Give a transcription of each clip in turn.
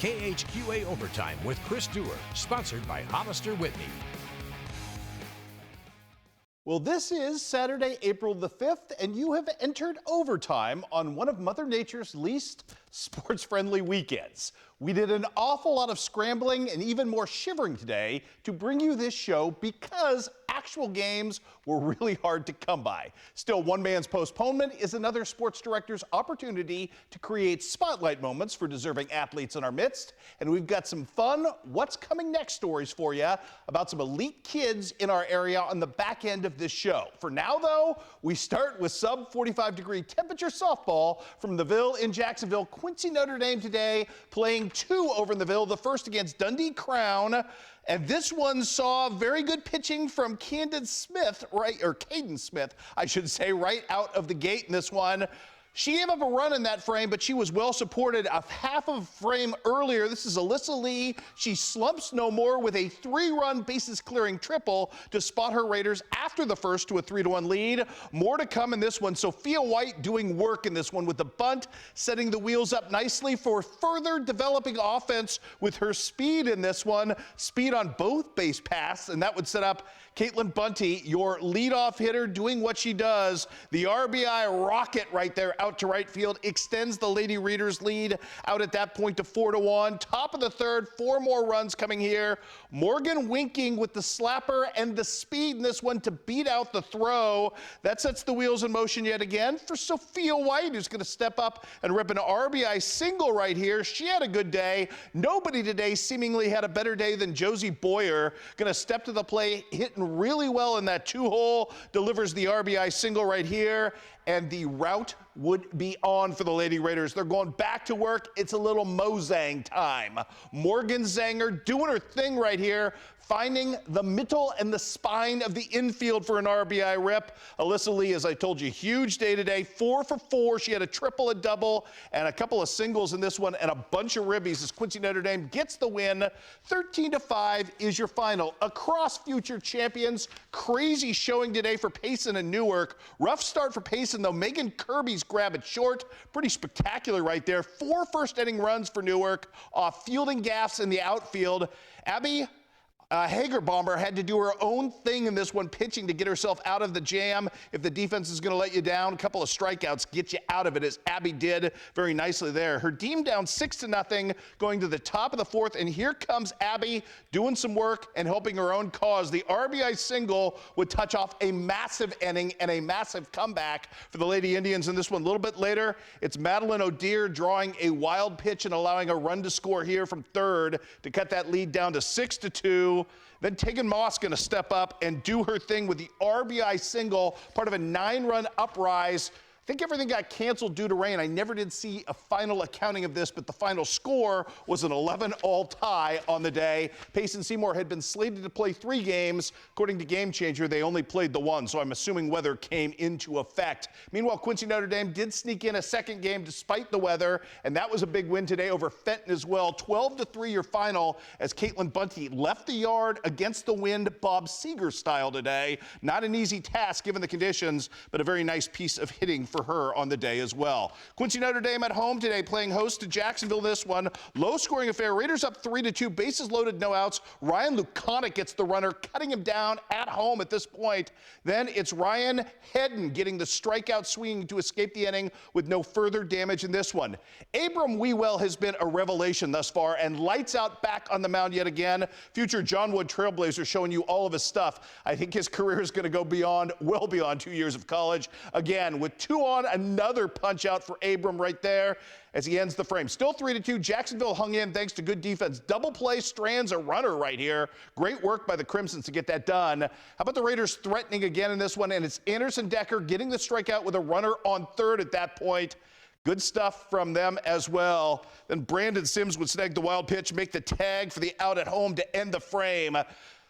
KHQA Overtime with Chris Duerr, sponsored by Hollister Whitney. Well, this is Saturday, April the 5th, and you have entered overtime on one of Mother Nature's least sports-friendly weekends. We did an awful lot of scrambling and even more shivering today to bring you this show because actual games were really hard to come by. Still, one man's postponement is another sports director's opportunity to create spotlight moments for deserving athletes in our midst. And we've got some fun what's coming next stories for you about some elite kids in our area on the back end of this show. For now, though, we start with sub 45-degree temperature softball from the Ville in Jacksonville. Quincy Notre Dame today playing two over in the Ville, the first against Dundee Crown. And this one saw very good pitching from Caden Smith, I should say, right out of the gate in this one. She gave up a run in that frame, but she was well supported. A half of frame earlier, this is Alyssa Lee. She slumps no more with a 3-run bases clearing triple to spot her Raiders after the first to a 3-1 lead. More to come in this one. Sophia White doing work in this one with the bunt, setting the wheels up nicely for further developing offense with her speed in this one. Speed on both base paths, and that would set up Caitlin Bunty, your leadoff hitter, doing what she does. The RBI rocket right there out to right field extends the Lady Readers lead out at that point to 4-1. Top of the third, 4 more runs coming here. Morgan Winking with the slapper and the speed in this one to beat out the throw. That sets the wheels in motion yet again for Sophia White, who's going to step up and rip an RBI single right here. She had a good day. Nobody today seemingly had a better day than Josie Boyer. Going to step to the plate, hitting really well in that 2-hole, delivers the RBI single right here, and the route would be on for the Lady Raiders. They're going back to work. It's a little Mozang time. Morgan Zanger doing her thing right here, finding the middle and the spine of the infield for an RBI rip. Alyssa Lee, as I told you, huge day today, 4 for 4. She had a triple, a double, and a couple of singles in this one, and a bunch of ribbies as Quincy Notre Dame gets the win. 13-5 is your final. Across future champions, crazy showing today for Payson and Newark. Rough start for Payson, though. Megan Kirby's grab it short. Pretty spectacular right there. 4 first-inning runs for Newark off fielding gaffes in the outfield. Abby Hager-Bomber had to do her own thing in this one, pitching to get herself out of the jam. If the defense is going to let you down, a couple of strikeouts get you out of it, as Abby did very nicely there. Her team down 6-0 going to the top of the 4th, and here comes Abby doing some work and helping her own cause. The RBI single would touch off a massive inning and a massive comeback for the Lady Indians in this one. A little bit later, it's Madeline O'Dear drawing a wild pitch and allowing a run to score here from third to cut that lead down to 6-2. Then Tegan Moss going to step up and do her thing with the RBI single, part of a 9-run uprise. I think everything got canceled due to rain. I never did see a final accounting of this, but the final score was an 11-all tie on the day. Payson Seymour had been slated to play 3 games. According to Game Changer, they only played the 1, so I'm assuming weather came into effect. Meanwhile, Quincy Notre Dame did sneak in a second game despite the weather, and that was a big win today over Fenton as well. 12-3 your final as Caitlin Bunty left the yard against the wind, Bob Seeger style today. Not an easy task given the conditions, but a very nice piece of hitting for her on the day as well. Quincy Notre Dame at home today playing host to Jacksonville this one. Low scoring affair. Raiders up 3-2. Bases loaded, no outs. Ryan Luconic gets the runner, cutting him down at home at this point. Then it's Ryan Hedden getting the strikeout swing to escape the inning with no further damage in this one. Abram Wewell has been a revelation thus far and lights out back on the mound yet again. Future John Wood Trailblazer showing you all of his stuff. I think his career is going to go beyond, well beyond 2 years of college. Again, with 2 on, another punch out for Abram right there as he ends the frame. Still 3-2. Jacksonville hung in thanks to good defense. Double play strands a runner right here. Great work by the Crimsons to get that done. How about the Raiders threatening again in this one? And it's Anderson Decker getting the strikeout with a runner on third at that point. Good stuff from them as well. Then Brandon Sims would snag the wild pitch, make the tag for the out at home to end the frame.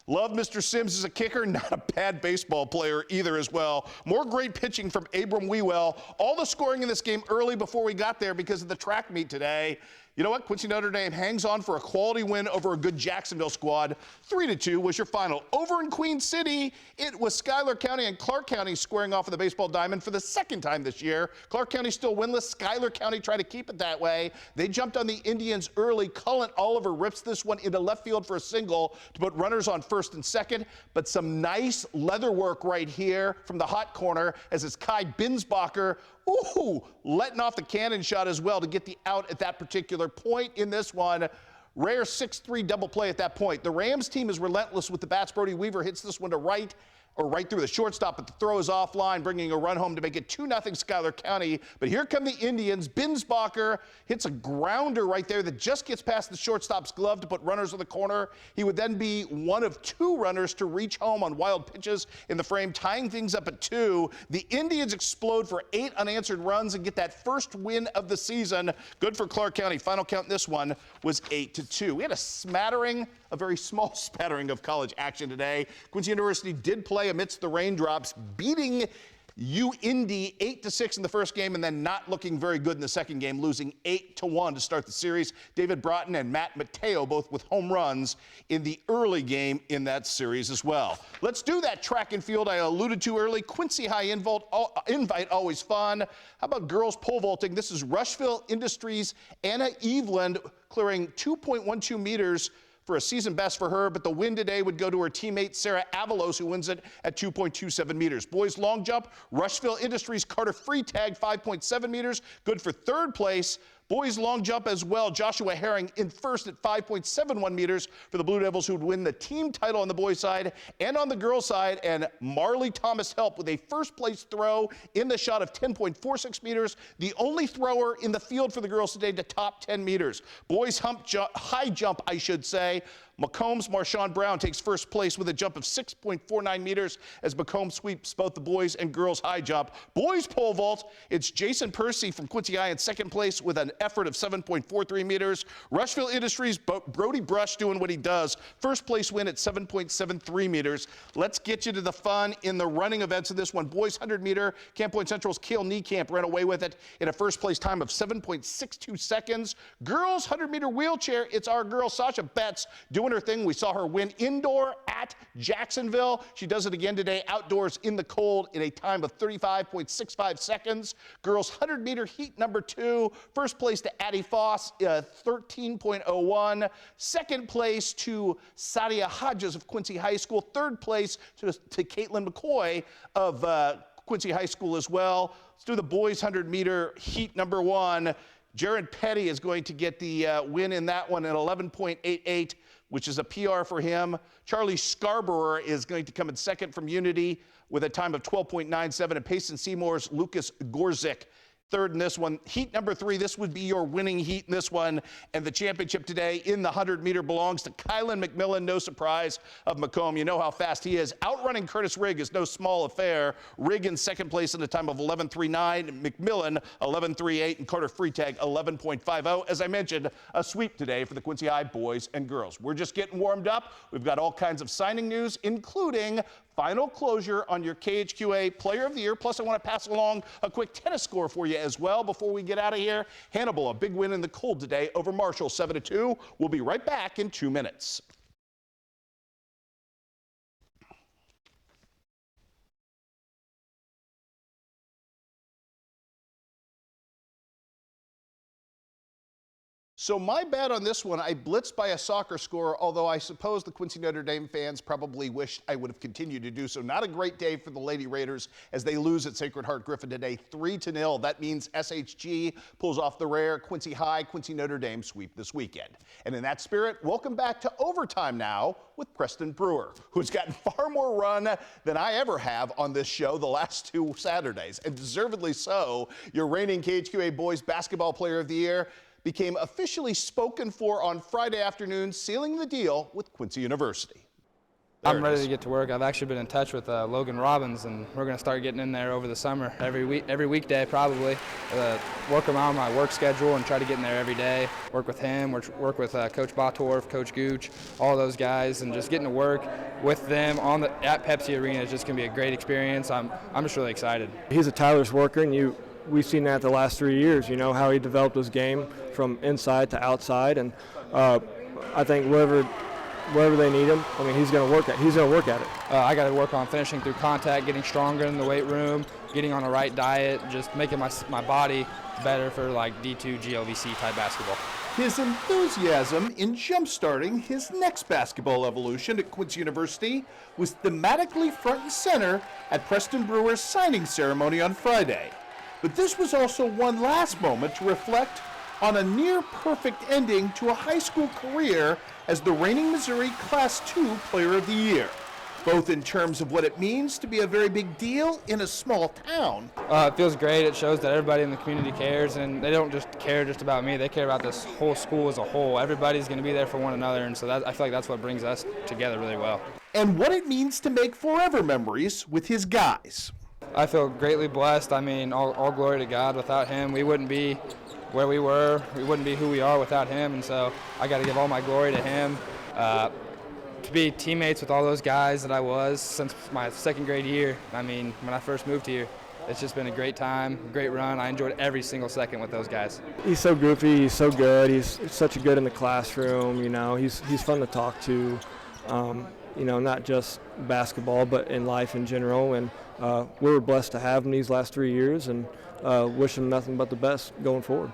Love Mr. Sims as a kicker, not a bad baseball player either as well. More great pitching from Abram Wewell. All the scoring in this game early before we got there because of the track meet today. You know what? Quincy Notre Dame hangs on for a quality win over a good Jacksonville squad. 3-2 was your final. Over in Queen City, it was Schuyler County and Clark County squaring off of the baseball diamond for the second time this year. Clark County still winless. Schuyler County trying to keep it that way. They jumped on the Indians early. Cullen Oliver rips this one into left field for a single to put runners on first and second. But some nice leather work right here from the hot corner as it's Kai Binsbacher. Ooh, letting off the cannon shot as well to get the out at that particular point in this one. Rare 6-3 double play at that point. The Rams team is relentless with the bats. Brody Weaver hits this one to right through the shortstop, but the throw is offline, bringing a run home to make it 2-0 Schuyler County. But here come the Indians. Binsbacher hits a grounder right there that just gets past the shortstop's glove to put runners in the corner. He would then be one of two runners to reach home on wild pitches in the frame, tying things up at 2. The Indians explode for 8 unanswered runs and get that first win of the season. Good for Clark County. Final count in this one was 8-2. We had a very small smattering of college action today. Quincy University did play amidst the raindrops, beating Indy 8-6 in the first game and then not looking very good in the second game, losing 8-1 to start the series. David Broughton and Matt Mateo both with home runs in the early game in that series as well. Let's do that track and field I alluded to early. Quincy High invite, always fun. How about girls pole vaulting? This is Rushville Industries' Anna Eveland clearing 2.12 meters for a season best for her, but the win today would go to her teammate Sarah Avalos, who wins it at 2.27 meters. Boys long jump, Rushville Industries' Carter Freetag, 5.7 meters, good for third place. Boys long jump as well, Joshua Herring in first at 5.71 meters for the Blue Devils, who would win the team title on the boys' side and on the girls' side. And Marley Thomas helped with a first place throw in the shot of 10.46 meters, the only thrower in the field for the girls today to top 10 meters. Boys high jump, I should say. McCombs Marshawn Brown takes first place with a jump of 6.49 meters as McCombs sweeps both the boys and girls high jump. Boys pole vault, it's Jason Percy from Quincy High in second place with an effort of 7.43 meters. Rushville Industries, Brody Brush doing what he does. First place win at 7.73 meters. Let's get you to the fun in the running events of this one. Boys 100 meter, Camp Point Central's Kale Niekamp ran away with it in a first place time of 7.62 seconds. Girls 100 meter wheelchair, it's our girl Sasha Betts doing her thing. We saw her win indoor at Jacksonville. She does it again today outdoors in the cold in a time of 35.65 seconds. Girls 100 meter heat number 2. First place to Addie Foss, 13.01. Second place to Sadia Hodges of Quincy High School. Third place to Caitlin McCoy of Quincy High School as well. Let's do the boys 100 meter heat number 1. Jared Petty is going to get the win in that one at 11.88, which is a PR for him. Charlie Scarborough is going to come in second from Unity with a time of 12.97, and Payson Seymour's Lucas Gorzik third in this one. Heat number 3, this would be your winning heat in this one. And the championship today in the 100 meter belongs to Kylan McMillan. No surprise of Macomb. You know how fast he is. Outrunning Curtis Rigg is no small affair. Rigg in second place in a time of 11.39. McMillan 11.38 and Carter Freetag 11.50. As I mentioned, a sweep today for the Quincy High boys and girls. We're just getting warmed up. We've got all kinds of signing news, including final closure on your KHQA Player of the Year. Plus, I want to pass along a quick tennis score for you as well before we get out of here. Hannibal, a big win in the cold today over Marshall, 7-2. We'll be right back in 2 minutes. So my bet on this one, I blitzed by a soccer score, although I suppose the Quincy Notre Dame fans probably wished I would have continued to do so. Not a great day for the Lady Raiders as they lose at Sacred Heart Griffin today, 3-0. That means SHG pulls off the rare Quincy High, Quincy Notre Dame sweep this weekend. And in that spirit, welcome back to Overtime now with Preston Brewer, who's gotten far more run than I ever have on this show the last 2 Saturdays, and deservedly so. Your reigning KHQA Boys Basketball Player of the Year became officially spoken for on Friday afternoon, sealing the deal with Quincy University. I'm ready to get to work. I've actually been in touch with Logan Robbins, and we're going to start getting in there over the summer, every weekday probably. Work around my work schedule and try to get in there every day. Work with him, work with Coach Botorf, Coach Gooch, all those guys, and just getting to work with them at Pepsi Arena is just going to be a great experience. I'm just really excited. He's a tireless worker, and we've seen that the last 3 years, you know, how he developed his game from inside to outside. And I think wherever they need him, I mean, he's going to work at it. I got to work on finishing through contact, getting stronger in the weight room, getting on the right diet, just making my body better for like D2 GLVC type basketball. His enthusiasm in jump-starting his next basketball evolution at Quincy University was thematically front and center at Preston Brewer's signing ceremony on Friday. But this was also one last moment to reflect on a near-perfect ending to a high school career as the reigning Missouri Class II Player of the Year, both in terms of what it means to be a very big deal in a small town. It feels great. It shows that everybody in the community cares, and they don't just care just about me. They care about this whole school as a whole. Everybody's going to be there for one another, and so I feel like that's what brings us together really well. And what it means to make forever memories with his guys. I feel greatly blessed. I mean, all glory to God. Without him, we wouldn't be where we were. We wouldn't be who we are without him, and so I got to give all my glory to him. To be teammates with all those guys that I was since my second grade year, I mean, when I first moved here, it's just been a great time, great run. I enjoyed every single second with those guys. He's so goofy, he's so good, he's such a good in the classroom, you know, he's fun to talk to, you know, not just basketball, but in life in general. And we were blessed to have him these last 3 years, and wish him nothing but the best going forward.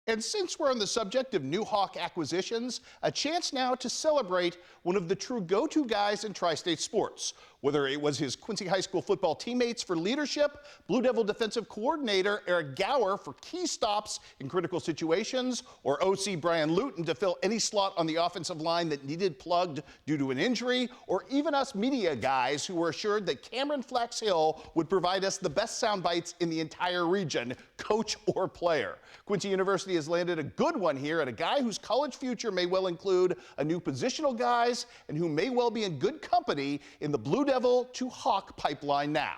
And since we're on the subject of new Hawk acquisitions, a chance now to celebrate one of the true go-to guys in tri-state sports. Whether it was his Quincy High School football teammates for leadership, Blue Devil defensive coordinator Eric Gower for key stops in critical situations, or OC Brian Luton to fill any slot on the offensive line that needed plugged due to an injury, or even us media guys who were assured that Kamryn Flachs-Hill would provide us the best sound bites in the entire region, coach or player. Quincy University has landed a good one here at a guy whose college future may well include a new positional guys and who may well be in good company in the Blue Devil to Hawk pipeline now.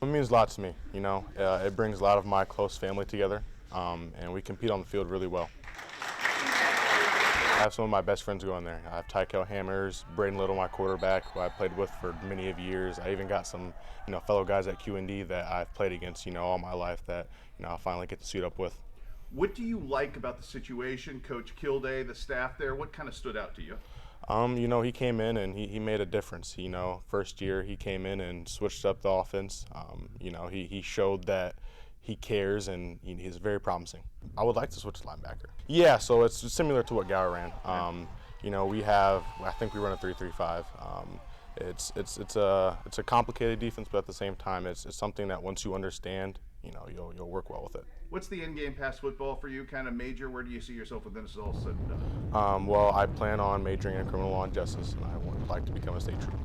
It means a lot to me, you know. It brings a lot of my close family together, and we compete on the field really well. I have some of my best friends going there. I have Tykel Hammers, Braden Little, my quarterback, who I played with for many of years. I even got some, you know, fellow guys at QND that I've played against, you know, all my life that, you know, I'll finally get to suit up with. What do you like about the situation, Coach Kilday, the staff there? What kind of stood out to you? You know, he came in and he made a difference. You know, first year he came in and switched up the offense. You know, he showed that he cares, and he's very promising. I would like to switch to linebacker. Yeah, so it's similar to what Gower ran. You know, I think we run a 3-3-5. It's a complicated defense, but at the same time, it's something that once you understand, you know, you'll work well with it. What's the end game past football for you, kind of major? Where do you see yourself when this is all said and done? Well, I plan on majoring in criminal law and justice, and I would like to become a state trooper.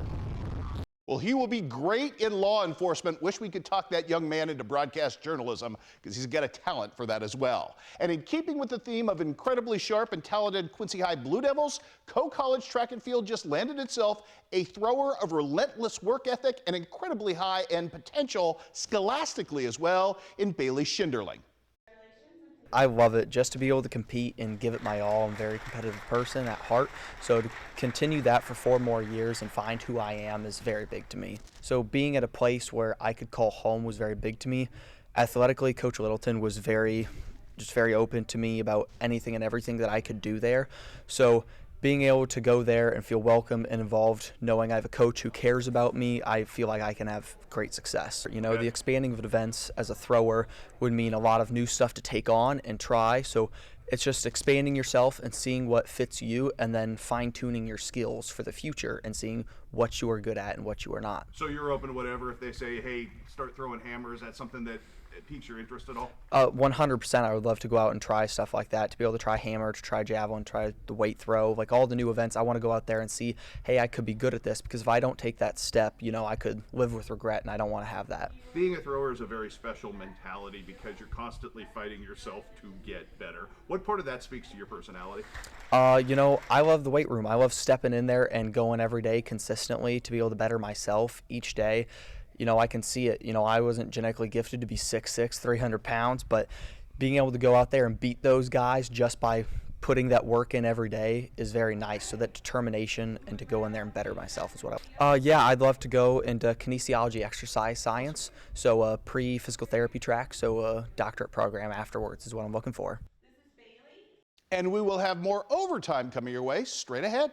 Well, he will be great in law enforcement. Wish we could talk that young man into broadcast journalism, because he's got a talent for that as well. And in keeping with the theme of incredibly sharp and talented Quincy High Blue Devils, Co-College Track and Field just landed itself a thrower of relentless work ethic and incredibly high-end potential scholastically as well in Bailey Schinderling. I love it just to be able to compete and give it my all. I'm a very competitive person at heart, so to continue that for 4 more years and find who I am is very big to me. So being at a place where I could call home was very big to me. Athletically, Coach Littleton was very open to me about anything and everything that I could do there. So being able to go there and feel welcome and involved, knowing I have a coach who cares about me, I feel like I can have great success. You know, the expanding of events as a thrower would mean a lot of new stuff to take on and try. So it's just expanding yourself and seeing what fits you, and then fine-tuning your skills for the future and seeing what you are good at and what you are not. So you're open to whatever. If they say, hey, start throwing hammers, that's something that piques your interest at all? 100%. I would love to go out and try stuff like that, to be able to try hammer, to try javelin, try the weight throw, like all the new events. I want to go out there and see, hey, I could be good at this, because if I don't take that step, you know, I could live with regret, and I don't want to have that. Being a thrower is a very special mentality because you're constantly fighting yourself to get better. What part of that speaks to your personality? You know, I love the weight room. I love stepping in there and going every day consistently to be able to better myself each day. You know, I can see it. You know, I wasn't genetically gifted to be 6'6", 300 pounds, but being able to go out there and beat those guys just by putting that work in every day is very nice. So that determination and to go in there and better myself is what yeah, I'd love to go into kinesiology, exercise science. So a pre-physical therapy track, so a doctorate program afterwards is what I'm looking for. And we will have more overtime coming your way straight ahead.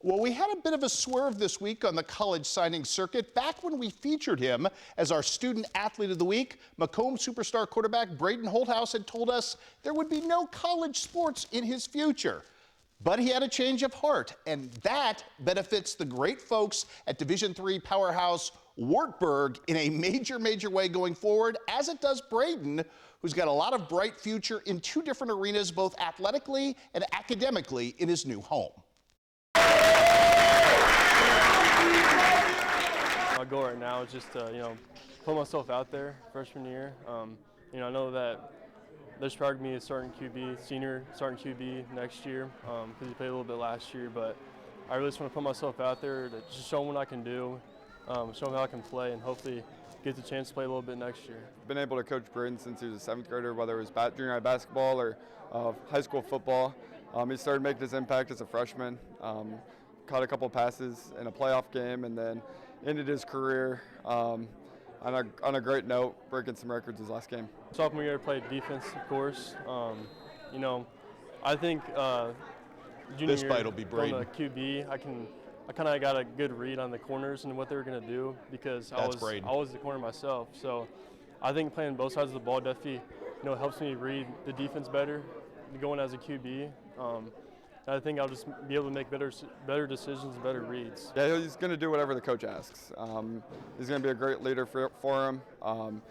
Well, we had a bit of a swerve this week on the college signing circuit. Back when we featured him as our Student Athlete of the Week, Macomb superstar quarterback Braden Holthouse had told us there would be no college sports in his future. But he had a change of heart, and that benefits the great folks at Division III powerhouse Wartburg in a major way going forward, as it does Braden, who's got a lot of bright future in two different arenas, both athletically and academically, in his new home. My goal right now is just to, put myself out there freshman year. I know that there's probably going to be a starting QB, senior starting QB next year because he played a little bit last year, but I really just want to put myself out there to just show them what I can do, show them how I can play, and hopefully get the chance to play a little bit next year. Been able to coach Braden since he was a 7th grader, whether it was junior high basketball or high school football. He started making his impact as a freshman, caught a couple passes in a playoff game, and then ended his career on a great note, breaking some records his last game. Sophomore year, I played defense, of course. I think junior This year, fight will be going Braden. to QB, I kind of got a good read on the corners and what they were going to do because I was the corner myself. So I think playing both sides of the ball definitely helps me read the defense better, going as a QB. I think I'll just be able to make better decisions, better reads. Yeah, he's going to do whatever the coach asks. He's going to be a great leader for him.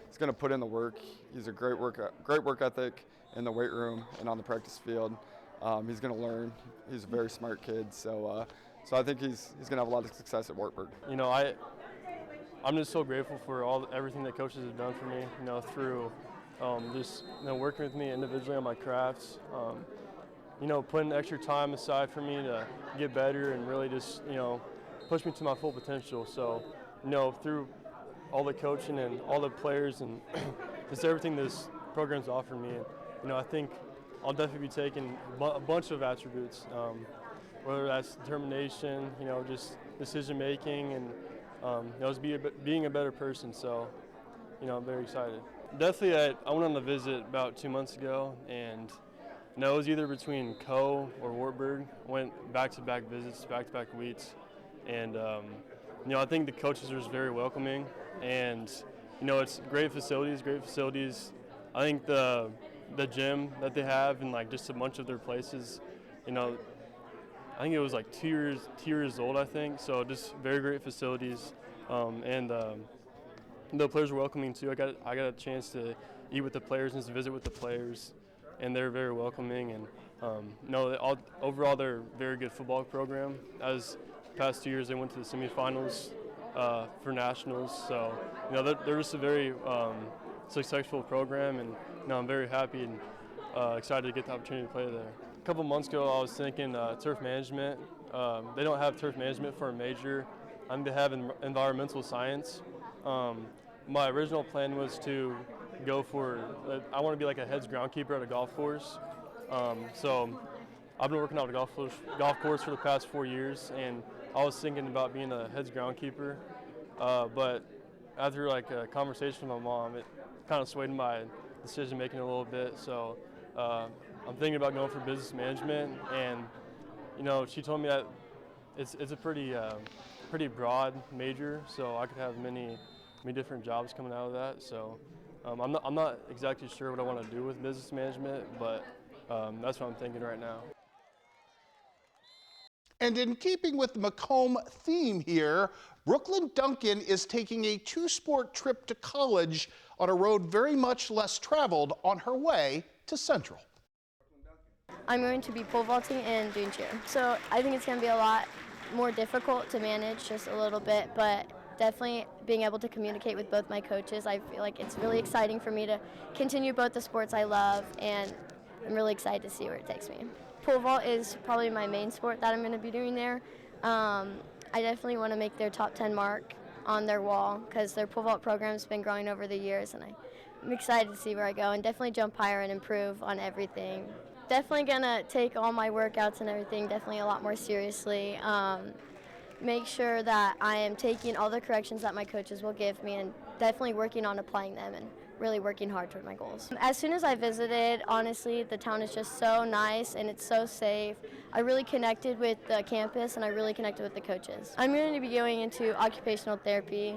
He's going to put in the work. He's a great work ethic in the weight room and on the practice field. He's going to learn. He's a very smart kid, so I think he's going to have a lot of success at Wartburg. I'm just so grateful for everything that coaches have done for me. Through just working with me individually on my crafts. Putting extra time aside for me to get better and really just, push me to my full potential. So, through all the coaching and all the players and just everything this program's offered me, I think I'll definitely be taking a bunch of attributes, whether that's determination, just decision making and, just being a better person. So, I'm very excited. Definitely, I went on a visit about 2 months ago, and it was either between Co or Wartburg. Went back-to-back visits, back-to-back weeks, and I think the coaches are very welcoming, and it's great facilities. I think the gym that they have and just a bunch of their places, I think it was 2 years old, I think. So just very great facilities, and the players were welcoming too. I got a chance to eat with the players and just visit with the players. And they're very welcoming, and overall they're a very good football program. As the past 2 years, they went to the semifinals for nationals. So they're just a very successful program, and I'm very happy and excited to get the opportunity to play there. A couple months ago, I was thinking turf management. They don't have turf management for a major. I'm to have environmental science. My original plan was to go for, I want to be like a heads groundkeeper at a golf course. So I've been working on a golf course for the past 4 years, and I was thinking about being a heads groundkeeper. But after a conversation with my mom, it kind of swayed my decision making a little bit. So I'm thinking about going for business management, and she told me that it's a pretty broad major, so I could have many different jobs coming out of that. So I'm not exactly sure what I want to do with business management, but that's what I'm thinking right now. And in keeping with the Macomb theme here, Brooklyn Duncan is taking a 2-sport trip to college on a road very much less traveled on her way to Central. I'm going to be pole vaulting and dune cheer. So I think it's going to be a lot more difficult to manage, just a little bit, but definitely being able to communicate with both my coaches. I feel like it's really exciting for me to continue both the sports I love, and I'm really excited to see where it takes me. Pole vault is probably my main sport that I'm going to be doing there. I definitely want to make their top 10 mark on their wall because their pole vault program's been growing over the years, and I'm excited to see where I go and definitely jump higher and improve on everything. Definitely gonna take all my workouts and everything definitely a lot more seriously. Make sure that I am taking all the corrections that my coaches will give me and definitely working on applying them and really working hard toward my goals. As soon as I visited, honestly, the town is just so nice and it's so safe. I really connected with the campus and I really connected with the coaches. I'm going to be going into occupational therapy,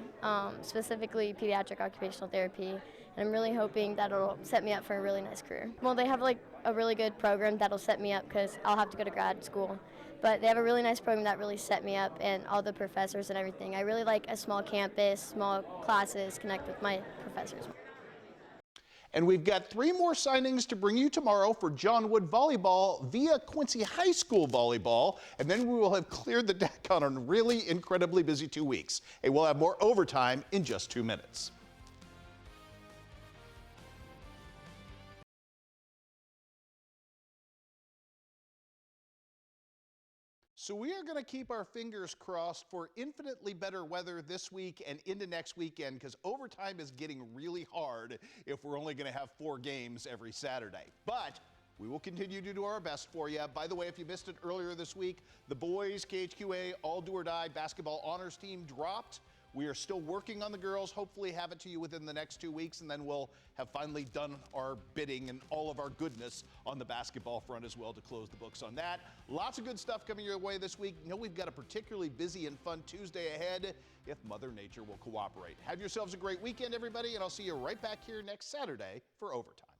specifically pediatric occupational therapy, and I'm really hoping that it'll set me up for a really nice career. Well, they have like a really good program that'll set me up because I'll have to go to grad school. But they have a really nice program that really set me up, and all the professors and everything. I really like a small campus, small classes, connect with my professors. And we've got 3 more signings to bring you tomorrow for John Wood Volleyball via Quincy High School Volleyball, and then we will have cleared the deck on a really incredibly busy 2 weeks. Hey, we'll have more overtime in just 2 minutes. So we are going to keep our fingers crossed for infinitely better weather this week and into next weekend, because overtime is getting really hard if we're only going to have 4 games every Saturday. But we will continue to do our best for you. By the way, if you missed it earlier this week, the boys KHQA All Do or Die basketball honors team dropped. We are still working on the girls, hopefully have it to you within the next 2 weeks, and then we'll have finally done our bidding and all of our goodness on the basketball front as well to close the books on that. Lots of good stuff coming your way this week. You know, we've got a particularly busy and fun Tuesday ahead if Mother Nature will cooperate. Have yourselves a great weekend, everybody, and I'll see you right back here next Saturday for Overtime.